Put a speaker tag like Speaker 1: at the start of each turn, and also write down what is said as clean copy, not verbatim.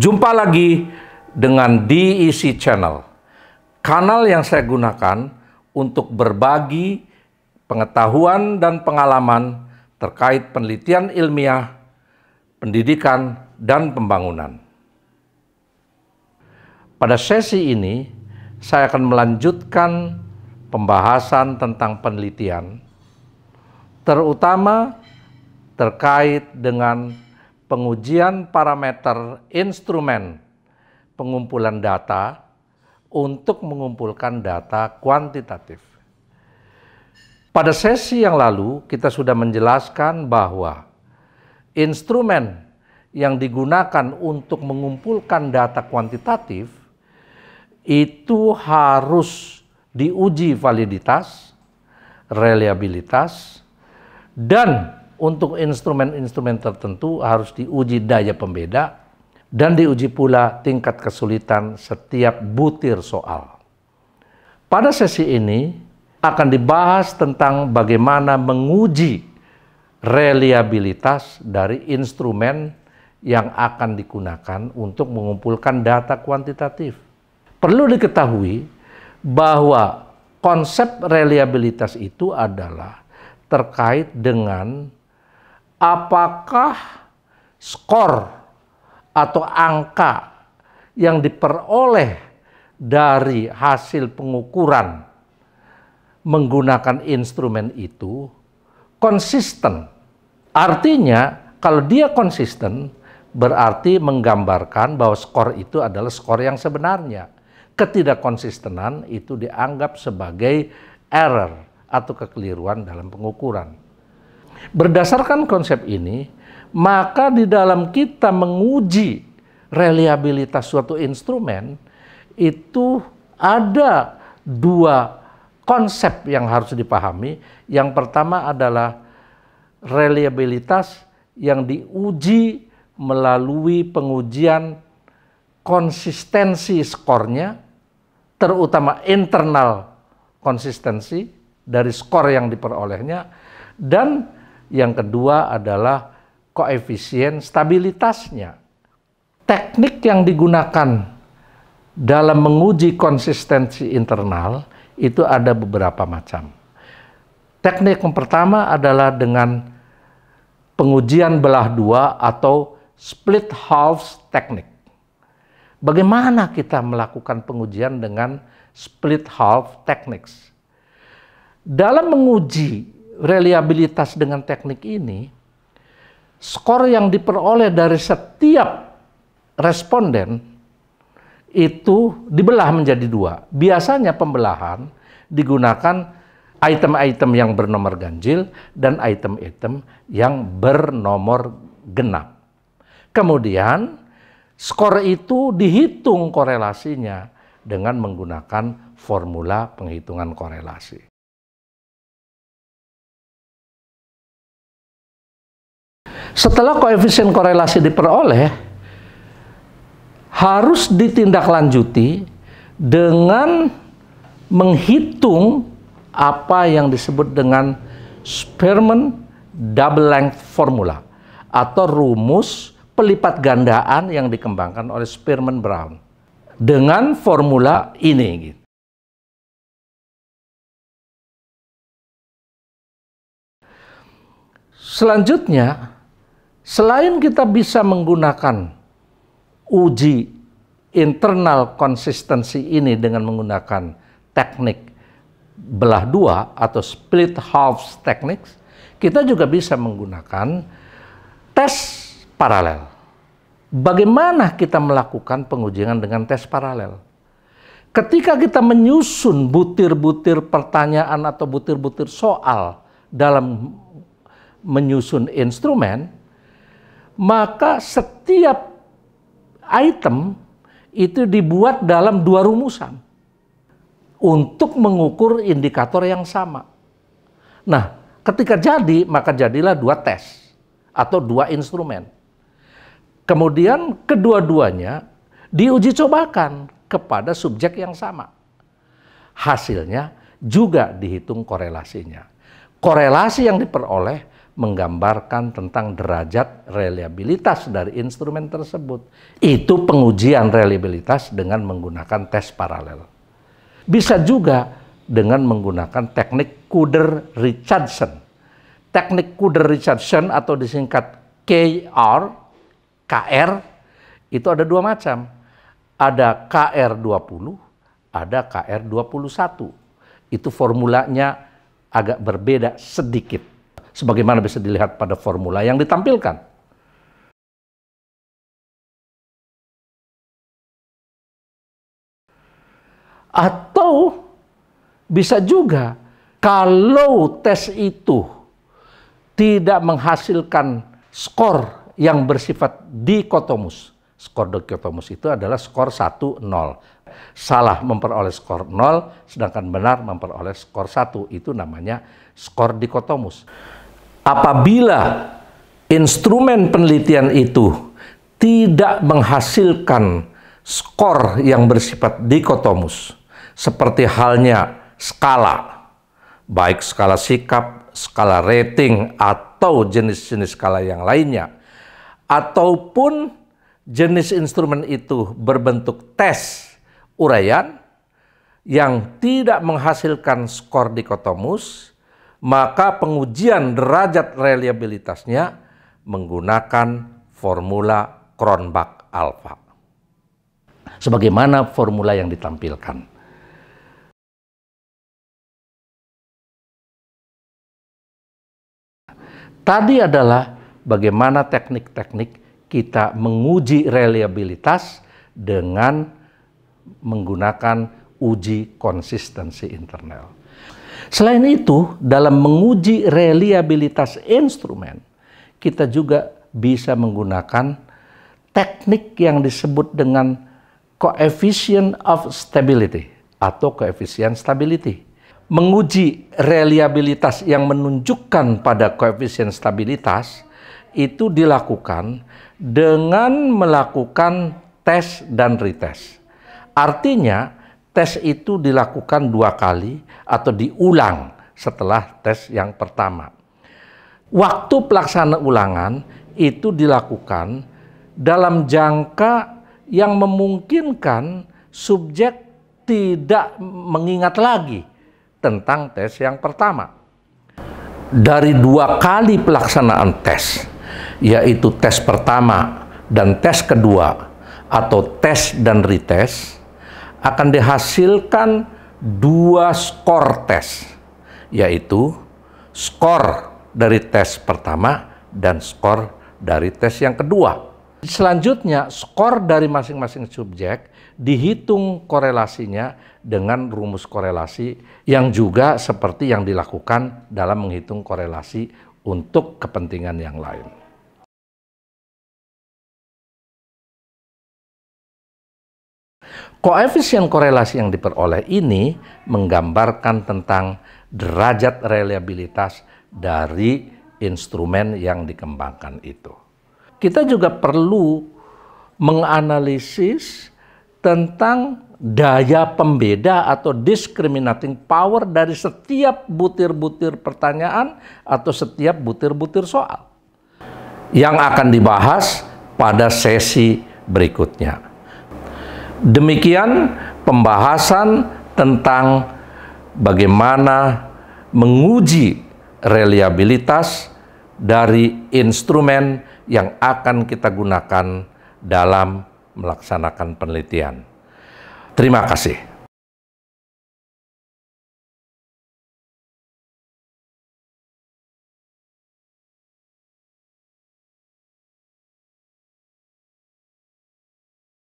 Speaker 1: Jumpa lagi dengan DEC Channel, kanal yang saya gunakan untuk berbagi pengetahuan dan pengalaman terkait penelitian ilmiah, pendidikan, dan pembangunan. Pada sesi ini, saya akan melanjutkan pembahasan tentang penelitian, terutama terkait dengan pengujian parameter instrumen pengumpulan data untuk mengumpulkan data kuantitatif. Pada sesi yang lalu, kita sudah menjelaskan bahwa instrumen yang digunakan untuk mengumpulkan data kuantitatif itu harus diuji validitas, reliabilitas, dan untuk instrumen-instrumen tertentu harus diuji daya pembeda dan diuji pula tingkat kesulitan setiap butir soal. Pada sesi ini akan dibahas tentang bagaimana menguji reliabilitas dari instrumen yang akan digunakan untuk mengumpulkan data kuantitatif. Perlu diketahui bahwa konsep reliabilitas itu adalah terkait dengan apakah skor atau angka yang diperoleh dari hasil pengukuran menggunakan instrumen itu konsisten. Artinya, kalau dia konsisten, berarti menggambarkan bahwa skor itu adalah skor yang sebenarnya. Ketidakkonsistenan itu dianggap sebagai error atau kekeliruan dalam pengukuran. Berdasarkan konsep ini, maka di dalam kita menguji reliabilitas suatu instrumen, itu ada dua konsep yang harus dipahami. Yang pertama adalah reliabilitas yang diuji melalui pengujian konsistensi skornya, terutama internal konsistensi dari skor yang diperolehnya, dan yang kedua adalah koefisien stabilitasnya. Teknik yang digunakan dalam menguji konsistensi internal itu ada beberapa macam. Teknik yang pertama adalah dengan pengujian belah dua atau split halves technique. Bagaimana kita melakukan pengujian dengan split half techniques? Dalam menguji reliabilitas dengan teknik ini, skor yang diperoleh dari setiap responden itu dibelah menjadi dua. Biasanya pembelahan digunakan item-item yang bernomor ganjil dan item-item yang bernomor genap. Kemudian skor itu dihitung korelasinya dengan menggunakan formula penghitungan korelasi. Setelah koefisien korelasi diperoleh, harus ditindaklanjuti dengan menghitung apa yang disebut dengan Spearman double length formula atau rumus pelipat gandaan yang dikembangkan oleh Spearman Brown. Dengan formula ini. Selanjutnya, selain kita bisa menggunakan uji internal konsistensi ini dengan menggunakan teknik belah dua atau split halves techniques, kita juga bisa menggunakan tes paralel. Bagaimana kita melakukan pengujian dengan tes paralel? Ketika kita menyusun butir-butir pertanyaan atau butir-butir soal dalam menyusun instrumen, maka setiap item itu dibuat dalam dua rumusan untuk mengukur indikator yang sama. Nah, ketika jadi, maka jadilah dua tes atau dua instrumen. Kemudian kedua-duanya diuji cobakan kepada subjek yang sama. Hasilnya juga dihitung korelasinya. Korelasi yang diperoleh menggambarkan tentang derajat reliabilitas dari instrumen tersebut. Itu pengujian reliabilitas dengan menggunakan tes paralel. Bisa juga dengan menggunakan teknik Kudder-Richardson. Teknik Kudder-Richardson atau disingkat KR, itu ada dua macam. Ada KR20, ada KR21. Itu formulanya agak berbeda sedikit. Sebagaimana bisa dilihat pada formula yang ditampilkan. Atau bisa juga kalau tes itu tidak menghasilkan skor yang bersifat dikotomus. Skor dikotomus itu adalah skor 1, 0. Salah memperoleh skor 0, sedangkan benar memperoleh skor 1. Itu namanya skor dikotomus. Apabila instrumen penelitian itu tidak menghasilkan skor yang bersifat dikotomus, seperti halnya skala, baik skala sikap, skala rating, atau jenis-jenis skala yang lainnya, ataupun jenis instrumen itu berbentuk tes uraian yang tidak menghasilkan skor dikotomus, maka pengujian derajat reliabilitasnya menggunakan formula Cronbach-Alpha. Sebagaimana formula yang ditampilkan. Tadi adalah bagaimana teknik-teknik kita menguji reliabilitas dengan menggunakan uji konsistensi internal. Selain itu, dalam menguji reliabilitas instrumen, kita juga bisa menggunakan teknik yang disebut dengan coefficient of stability atau koefisien stability. Menguji reliabilitas yang menunjukkan pada koefisien stabilitas itu dilakukan dengan melakukan tes dan retest. Artinya, tes itu dilakukan 2 kali atau diulang setelah tes yang pertama. Waktu pelaksanaan ulangan itu dilakukan dalam jangka yang memungkinkan subjek tidak mengingat lagi tentang tes yang pertama. Dari 2 kali pelaksanaan tes, yaitu tes pertama dan tes kedua atau tes dan retest, akan dihasilkan 2 skor tes, yaitu skor dari tes pertama dan skor dari tes yang kedua. Selanjutnya, skor dari masing-masing subjek dihitung korelasinya dengan rumus korelasi yang juga seperti yang dilakukan dalam menghitung korelasi untuk kepentingan yang lain. Koefisien korelasi yang diperoleh ini menggambarkan tentang derajat reliabilitas dari instrumen yang dikembangkan itu. Kita juga perlu menganalisis tentang daya pembeda atau discriminating power dari setiap butir-butir pertanyaan atau setiap butir-butir soal yang akan dibahas pada sesi berikutnya. Demikian pembahasan tentang bagaimana menguji reliabilitas dari instrumen yang akan kita gunakan dalam melaksanakan penelitian. Terima kasih.